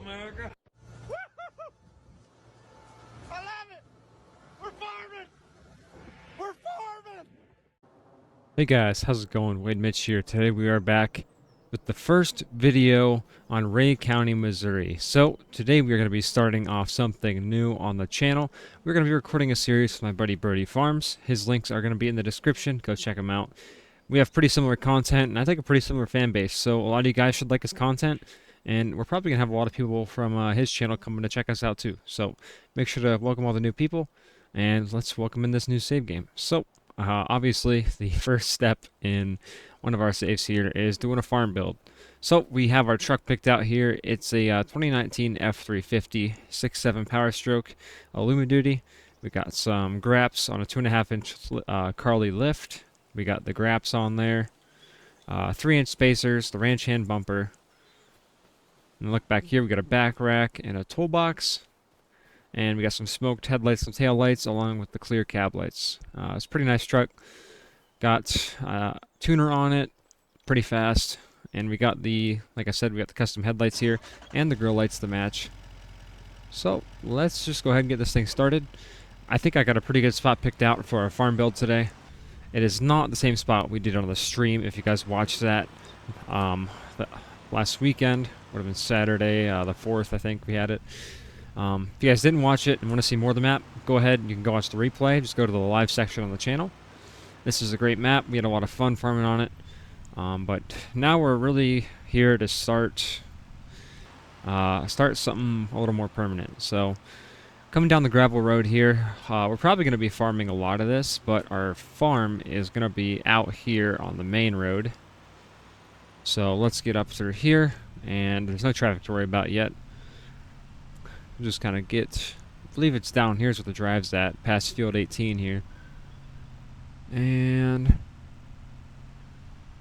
America. I love it. We're farming. We're farming. Hey guys, how's it going? Wade Mitch here. Today we are back with the first video on Ray County, Missouri. So today we are going to be starting off something new on the channel. We're going to be recording a series with my buddy Birdie Farms. His links are going to be in the description. Go check him out. We have pretty similar content, and I think a pretty similar fan base. So a lot of you guys should like his content, and we're probably going to have a lot of people from his channel coming to check us out too. So make sure to welcome all the new people, and let's welcome in this new save game. So obviously, the first step in one of our saves here is doing a farm build. So we have our truck picked out here. It's a 2019 F350 6.7 Power Stroke Luma Duty. We got some graps on a 2.5-inch Carly lift. We got the graps on there. 3-inch spacers, the ranch hand bumper. And look back here, we got a back rack and a toolbox. And we got some smoked headlights, some tail lights, along with the clear cab lights. It's a pretty nice truck. Got tuner on it, pretty fast. And we got the, like I said, we got the custom headlights here and the grill lights to match. So let's just go ahead and get this thing started. I think I got a pretty good spot picked out for our farm build today. It is not the same spot we did on the stream. If you guys watched that last weekend, would have been Saturday, the 4th, I think we had it. If you guys didn't watch it and want to see more of the map, go ahead and you can go watch the replay. Just go to the live section on the channel. This is a great map. We had a lot of fun farming on it. But now we're really here to start something a little more permanent. So coming down the gravel road here, we're probably going to be farming a lot of this, but our farm is going to be out here on the main road. So let's get up through here, and there's no traffic to worry about yet. We'll just kind of get, I believe it's down here's where the drive's at, past field 18 here. And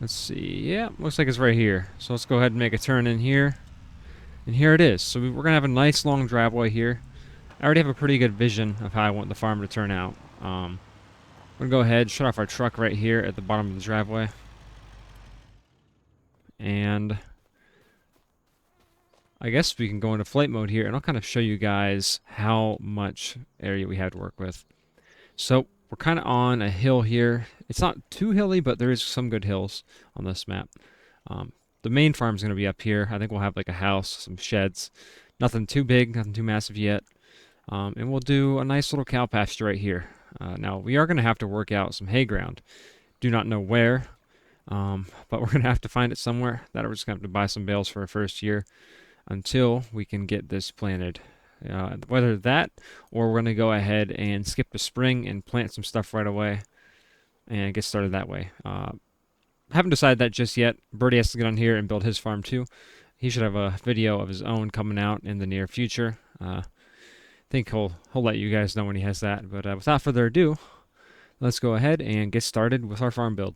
let's see, yeah, looks like it's right here. So let's go ahead and make a turn in here. And here it is. So we're going to have a nice long driveway here. I already have a pretty good vision of how I want the farm to turn out. I'm going to go ahead, shut off our truck right here at the bottom of the driveway. And I guess we can go into flight mode here, and I'll kind of show you guys how much area we have to work with. So we're kind of on a hill here. It's not too hilly, but there is some good hills on this map. The main farm is going to be up here. I think we'll have like a house, some sheds. Nothing too big, nothing too massive yet. And we'll do a nice little cow pasture right here. Now, we are going to have to work out some hay ground. Do not know where, but we're going to have to find it somewhere. That we're just going to have to buy some bales for our first year until we can get this planted. Whether that or we're going to go ahead and skip the spring and plant some stuff right away and get started that way. Haven't decided that just yet. Birdie has to get on here and build his farm too. He should have a video of his own coming out in the near future. I think he'll let you guys know when he has that. But without further ado, let's go ahead and get started with our farm build.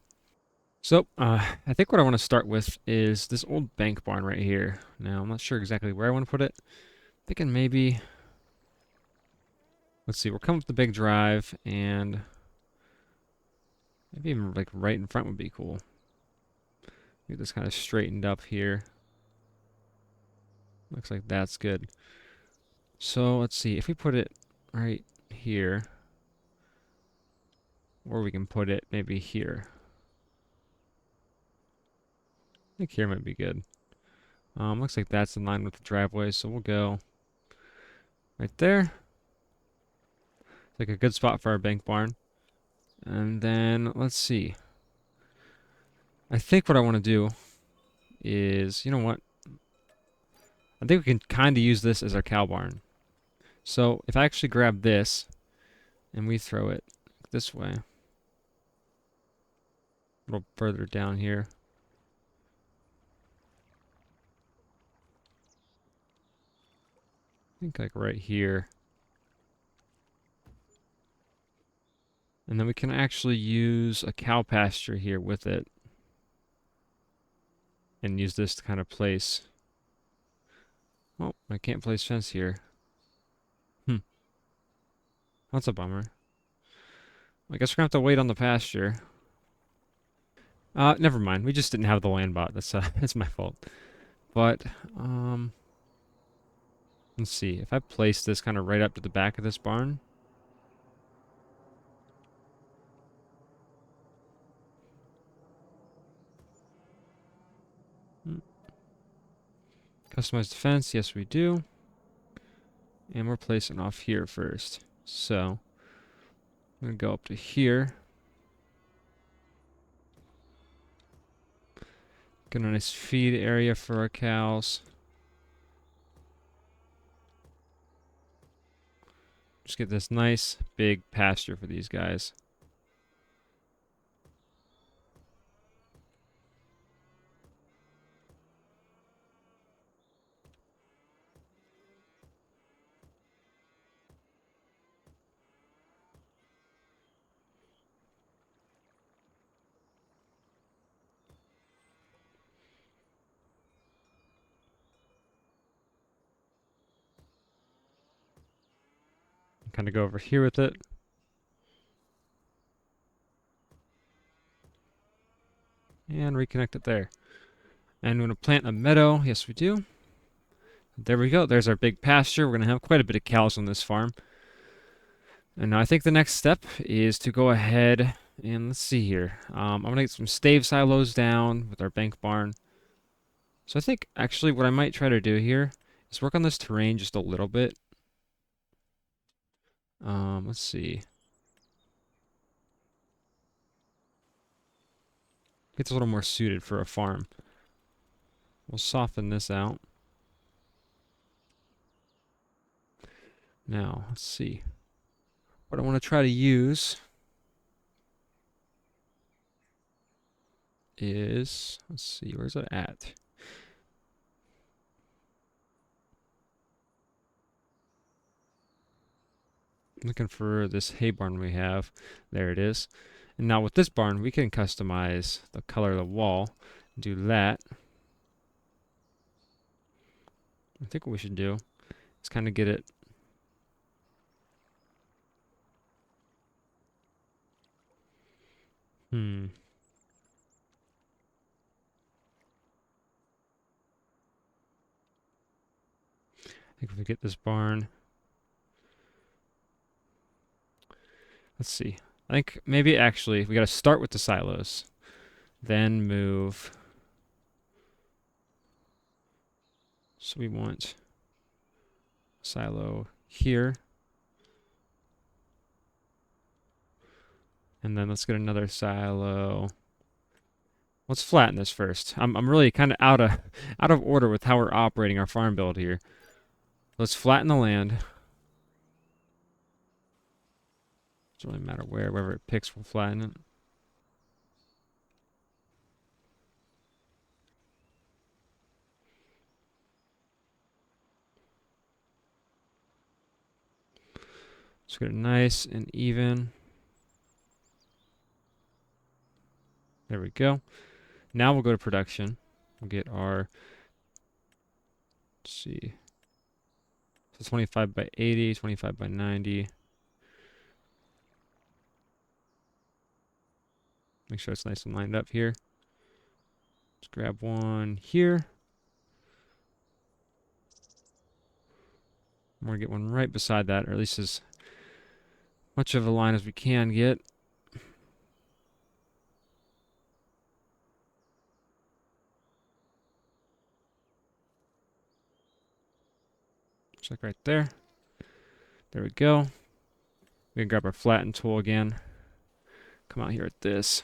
So, I think what I want to start with is this old bank barn right here. Now, I'm not sure exactly where I want to put it. Thinking maybe, let's see, we're coming up the big drive, and maybe even like right in front would be cool. Get this kind of straightened up here. Looks like that's good. So let's see, if we put it right here, or we can put it maybe here. I think here might be good. Looks like that's in line with the driveway, so we'll go right there. It's like a good spot for our bank barn. And then, let's see. I think what I want to do is, you know what? I think we can kind of use this as our cow barn. So, if I actually grab this, and we throw it this way, a little further down here. I think like right here. And then we can actually use a cow pasture here with it. And use this to kind of place. Oh, I can't place fence here. That's a bummer. I guess we're gonna have to wait on the pasture. Never mind. We just didn't have the land bot. That's my fault. But Let's see. If I place this kind of right up to the back of this barn. Customized defense. Yes, we do. And we're placing off here first. So, I'm going to go up to here. Get a nice feed area for our cows. Just get this nice big pasture for these guys. Kind of go over here with it. And reconnect it there. And we're going to plant a meadow. Yes, we do. There we go. There's our big pasture. We're going to have quite a bit of cows on this farm. And now I think the next step is to go ahead and let's see here. I'm going to get some stave silos down with our bank barn. So I think actually what I might try to do here is work on this terrain just a little bit. Let's see. Gets a little more suited for a farm. We'll soften this out. Now, let's see. What I want to try to use is, let's see, where's it at? Looking for this hay barn we have. There it is. And now with this barn, we can customize the color of the wall. Do that. I think what we should do is kind of get it. I think if we get this barn. Let's see. I think maybe actually we got to start with the silos. Then move. So we want silo here. And then let's get another silo. Let's flatten this first. I'm really kind of out of order with how we're operating our farm build here. Let's flatten the land. Doesn't really matter wherever it picks, we'll flatten it. Let's get it nice and even. There we go. Now we'll go to production. We'll get our, let's see. So 25 by 80, 25 by 90. Make sure it's nice and lined up here. Let's grab one here. I'm going to get one right beside that, or at least as much of a line as we can get. Just like right there. There we go. We can grab our flatten tool again. Come out here at this.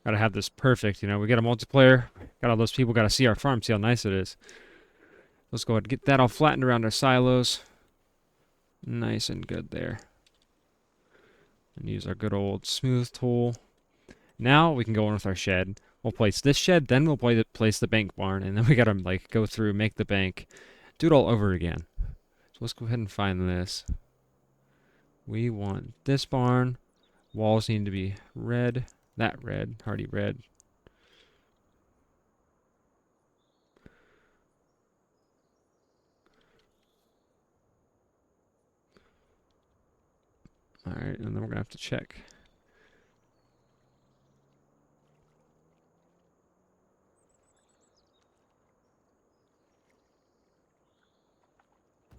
Gotta have this perfect, you know. We got a multiplayer. Got all those people. Gotta see our farm. See how nice it is. Let's go ahead and get that all flattened around our silos. Nice and good there. And use our good old smooth tool. Now we can go in with our shed. We'll place this shed, then we'll place the bank barn, and then we gotta like go through, make the bank, do it all over again. So let's go ahead and find this. We want this barn. Walls need to be red. That red, hardy red. Alright, and then we're gonna have to check.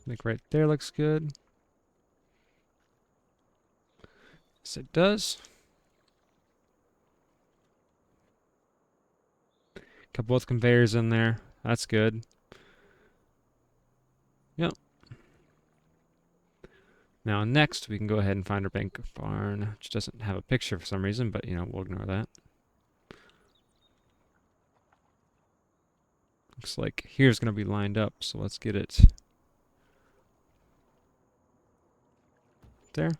think right there looks good. Yes, it does. Couple of conveyors in there. That's good. Yep. Now next, we can go ahead and find our bank barn, which doesn't have a picture for some reason, but you know, we'll ignore that. Looks like here's going to be lined up, so let's get it there.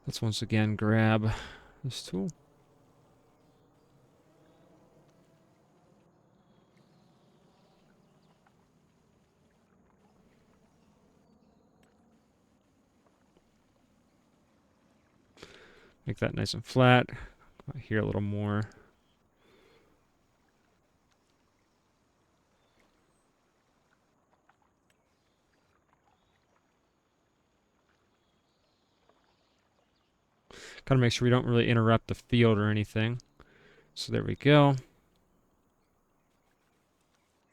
Let's once again grab this tool. Make that nice and flat. Here a little more. Gotta make sure we don't really interrupt the field or anything. So there we go.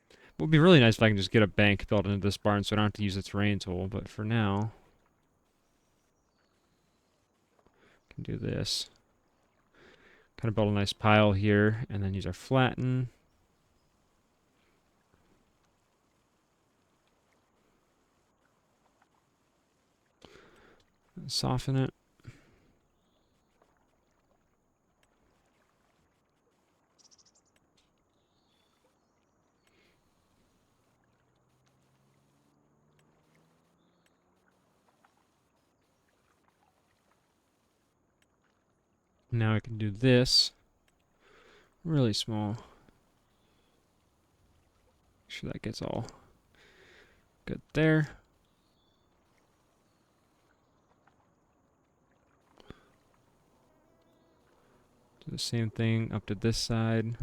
It would be really nice if I can just get a bank built into this barn so I don't have to use the terrain tool, but for now, I can do this. Kind of build a nice pile here, and then use our flatten. Soften it. Now I can do this. Really small. Make sure that gets all good there. Do the same thing up to this side.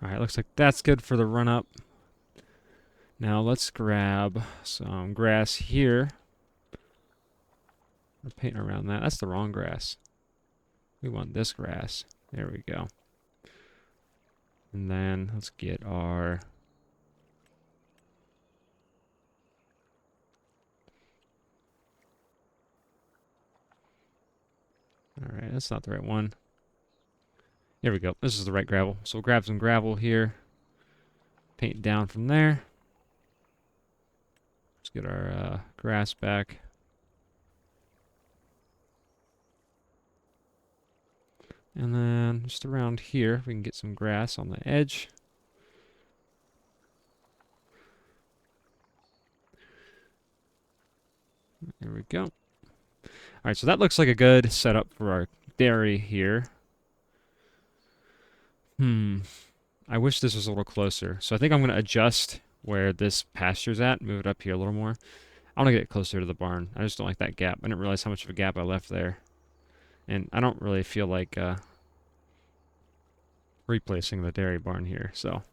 Alright, looks like that's good for the run up. Now let's grab some grass here. We're painting around that. That's the wrong grass. We want this grass. There we go. And then let's get our... Alright, that's not the right one. There we go. This is the right gravel. So we'll grab some gravel here. Paint down from there. Let's get our grass back. And then just around here, we can get some grass on the edge. There we go. Alright, so that looks like a good setup for our dairy here. I wish this was a little closer. So I think I'm going to adjust where this pasture's at, move it up here a little more. I want to get closer to the barn. I just don't like that gap. I didn't realize how much of a gap I left there. And I don't really feel like replacing the dairy barn here, so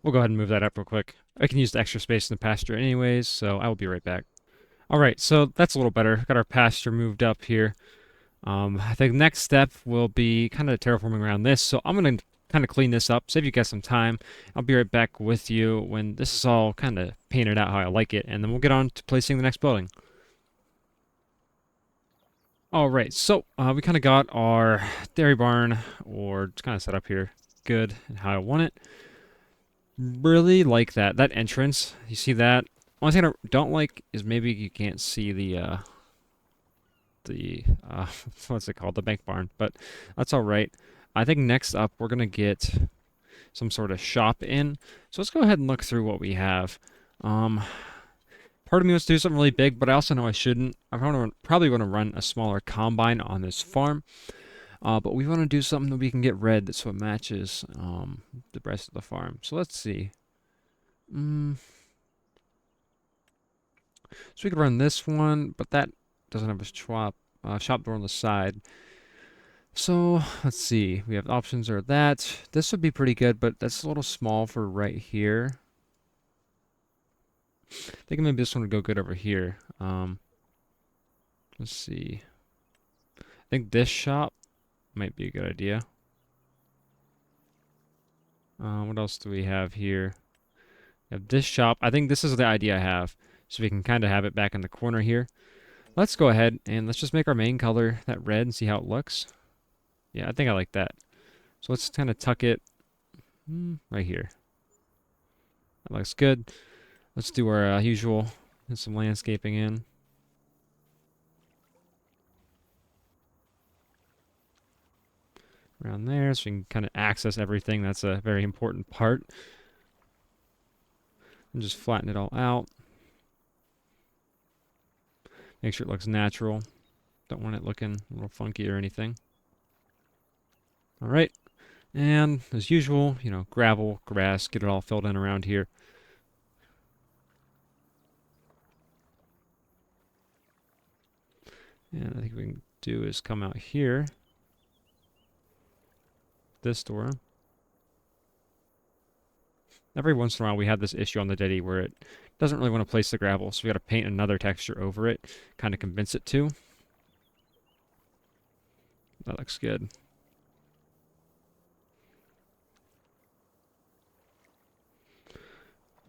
we'll go ahead and move that up real quick. I can use the extra space in the pasture anyways, so I will be right back. Alright, so that's a little better. Got our pasture moved up here. I think the next step will be kind of terraforming around this, so I'm going to kind of clean this up, save you guys some time. I'll be right back with you when this is all kind of painted out how I like it, and then we'll get on to placing the next building. Alright, so we kind of got our dairy barn, or just kind of set up here good and how I want it. Really like that entrance. You see that? One thing I don't like is maybe you can't see the what's it called? The bank barn, but that's all right. I think next up we're gonna get some sort of shop in. So let's go ahead and look through what we have. Part of me wants to do something really big, but I also know I shouldn't. I probably want to run a smaller combine on this farm. But we want to do something that we can get red so it matches the rest of the farm. So let's see. So we could run this one, but that doesn't have a shop door on the side. So let's see. We have options or that. This would be pretty good, but that's a little small for right here. I think maybe this one would go good over here. Let's see. I think this shop might be a good idea. What else do we have here? We have this shop. I think this is the idea I have. So we can kind of have it back in the corner here. Let's go ahead and let's just make our main color that red and see how it looks. Yeah, I think I like that. So let's kind of tuck it right here. That looks good. Let's do our usual, and some landscaping in. Around there, so we can kind of access everything. That's a very important part. And just flatten it all out. Make sure it looks natural. Don't want it looking a little funky or anything. All right. And as usual, you know, gravel, grass, get it all filled in around here. And I think we can do is come out here. This door. Every once in a while we have this issue on the Diddy where it doesn't really want to place the gravel, so we got to paint another texture over it, kind of convince it to. That looks good.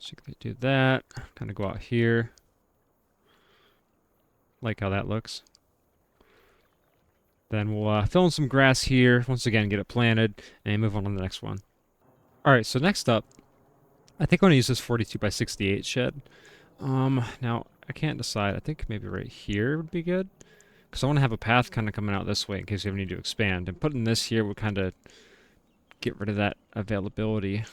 So you can do that, kind of go out here. Like how that looks. Then we'll fill in some grass here, once again get it planted, and move on to the next one. Alright, so next up, I think I'm going to use this 42 by 68 shed. Now, I can't decide. I think maybe right here would be good. Because I want to have a path kind of coming out this way in case we ever need to expand. And putting this here would kind of get rid of that availability.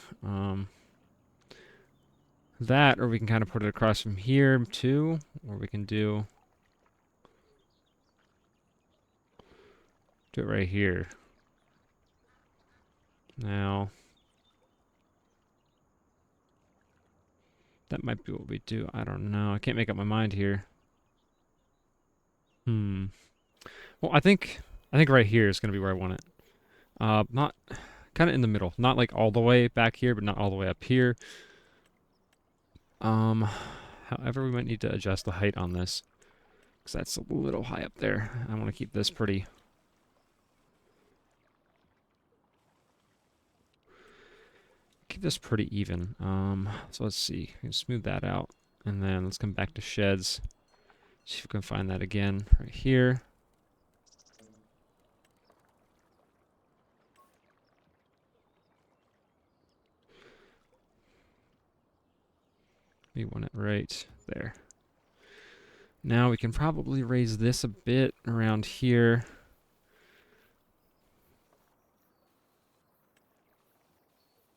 That, or we can kind of put it across from here too. Or we can do it right here. Now, that might be what we do. I don't know. I can't make up my mind here. Well, I think right here is going to be where I want it. Not kind of in the middle. Not like all the way back here, but not all the way up here. However, we might need to adjust the height on this because that's a little high up there. I want to keep this pretty. Keep this pretty even. So let's see. Smooth that out, and then let's come back to sheds. See if we can find that again right here. We want it right there. Now we can probably raise this a bit around here.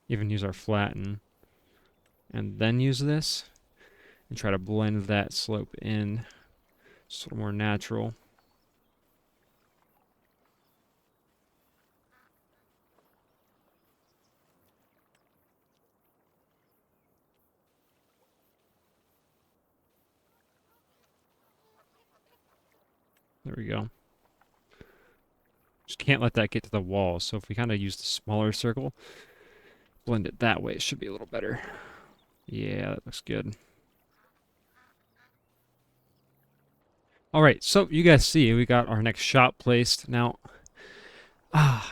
Even use our flatten. And then use this. And try to blend that slope in. Just a little more natural. There we go. Just can't let that get to the wall. So if we kind of use the smaller circle, blend it that way, it should be a little better. Yeah, that looks good. Alright, so you guys see, we got our next shop placed. Now,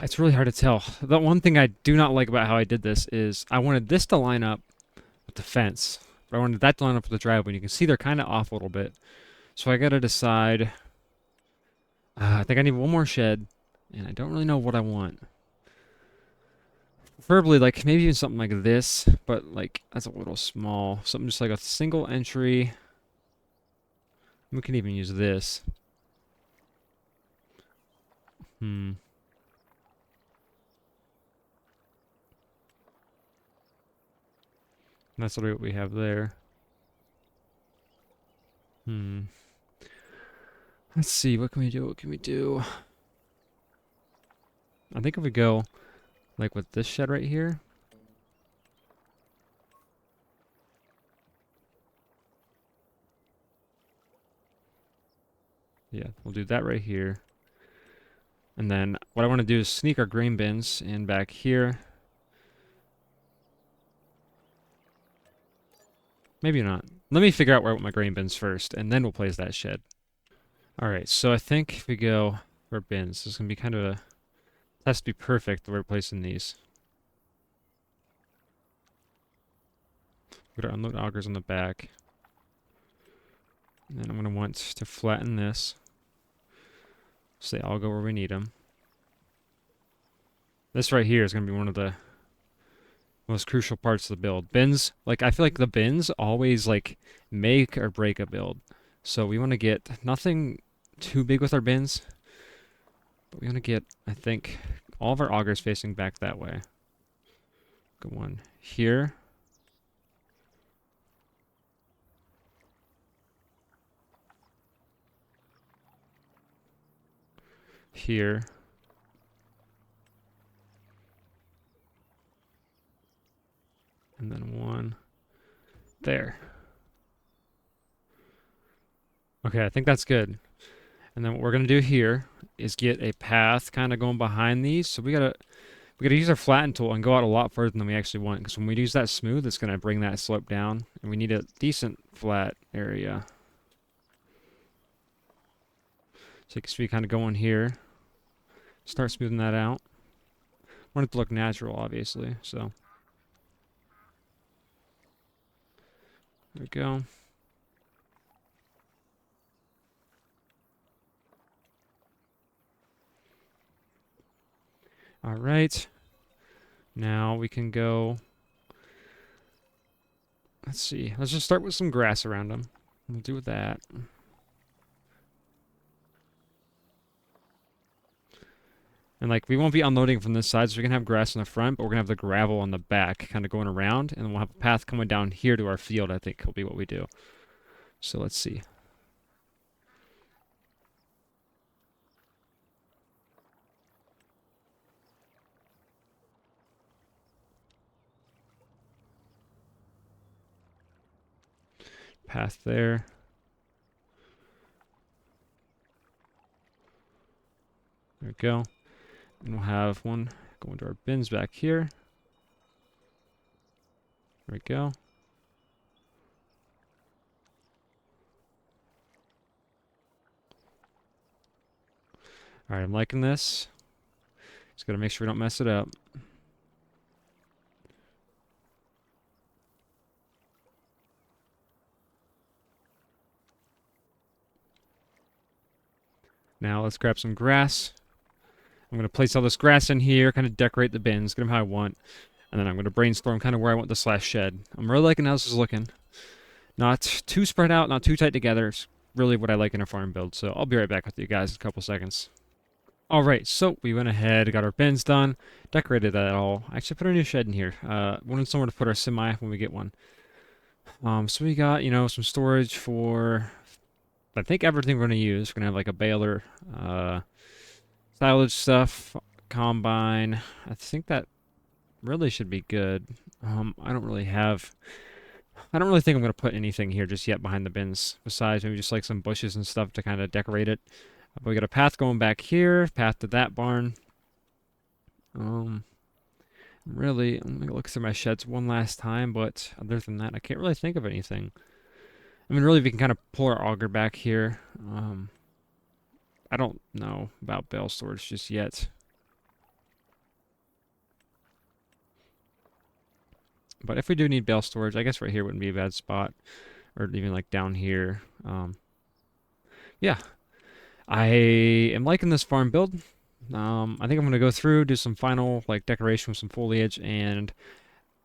it's really hard to tell. The one thing I do not like about how I did this is I wanted this to line up with the fence. But I wanted that to line up with the driveway. And you can see they're kind of off a little bit. So I got to decide. I think I need one more shed. And I don't really know what I want. Preferably, like, maybe even something like this. But, like, that's a little small. Something just like a single entry. We can even use this. That's what we have there. Let's see, what can we do? What can we do? I think if we go, like, with this shed right here. Yeah, we'll do that right here. And then what I want to do is sneak our grain bins in back here. Maybe not. Let me figure out where I want my grain bins first, and then we'll place that shed. Alright, so I think if we go for bins, this is going to be kind of a... It has to be perfect the way we're placing these. We're going to unload augers on the back. And then I'm going to want to flatten this, so they all go where we need them. This right here is going to be one of the most crucial parts of the build. Bins, like, I feel like the bins always, like, make or break a build. So we want to get nothing too big with our bins, but we want to get, I think, all of our augers facing back that way. Good one here. Here. And then one there. Okay, I think that's good. And then what we're gonna do here is get a path kind of going behind these. So we gotta use our flatten tool and go out a lot further than we actually want. Because when we use that smooth, it's gonna bring that slope down, and we need a decent flat area. So you can see kind of going here. Start smoothing that out. Want it to look natural, obviously. So there we go. All right. Now we can go. Let's see. Let's just start with some grass around them. We'll do that. And like we won't be unloading from this side, so we can have grass in the front, but we're gonna have the gravel on the back, kind of going around, and then we'll have a path coming down here to our field. I think will be what we do. So let's see. Path there. There we go. And we'll have one going to our bins back here. There we go. Alright, I'm liking this. Just gotta make sure we don't mess it up. Now let's grab some grass. I'm going to place all this grass in here, kind of decorate the bins, get them how I want. And then I'm going to brainstorm kind of where I want the slash shed. I'm really liking how this is looking. Not too spread out, not too tight together. It's really what I like in a farm build. So I'll be right back with you guys in a couple seconds. Alright, so we went ahead, got our bins done, decorated that all. Actually put our new shed in here. Wanted somewhere to put our semi when we get one. So we got, you know, some storage for, I think, everything we're going to use. We're going to have like a baler, silage stuff, combine. I think that really should be good. I don't really think I'm going to put anything here just yet behind the bins, besides maybe just like some bushes and stuff to kind of decorate it. But we got a path going back here, path to that barn. Really, I'm going to look through my sheds one last time, but other than that, I can't really think of anything. I mean, really, we can kind of pull our auger back here. I don't know about bale storage just yet. But if we do need bale storage, I guess right here wouldn't be a bad spot. Or even like down here. Yeah. I am liking this farm build. I think I'm going to go through, do some final like decoration with some foliage, and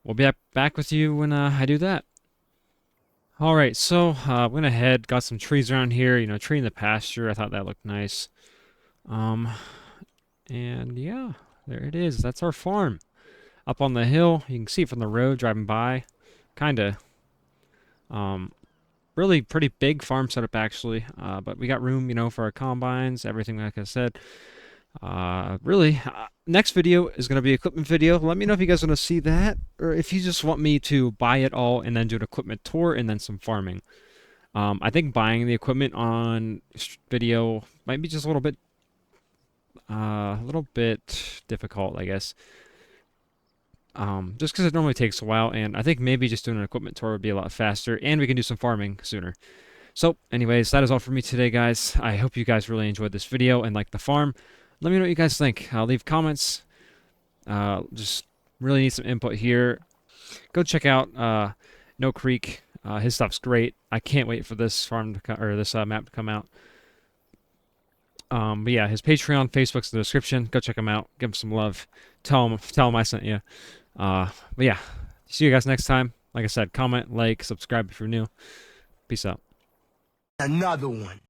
we'll be back with you when I do that. Alright, so went ahead, got some trees around here, you know, tree in the pasture. I thought that looked nice. And yeah, there it is. That's our farm. Up on the hill, you can see it from the road driving by. Kinda. Really pretty big farm setup actually. But we got room, you know, for our combines, everything like I said. Really, next video is going to be an equipment video. Let me know if you guys want to see that, or if you just want me to buy it all and then do an equipment tour and then some farming. I think buying the equipment on video might be just a little bit a little bit difficult, I guess. Just because it normally takes a while, and I think maybe just doing an equipment tour would be a lot faster, and we can do some farming sooner. So, anyways, that is all for me today, guys. I hope you guys really enjoyed this video and liked the farm. Let me know what you guys think. Leave comments. Just really need some input here. Go check out No Creek. His stuff's great. I can't wait for this farm to or this map to come out. But yeah, his Patreon, Facebook's in the description. Go check him out. Give him some love. Tell him I sent you. But yeah, see you guys next time. Like I said, comment, like, subscribe if you're new. Peace out. Another one.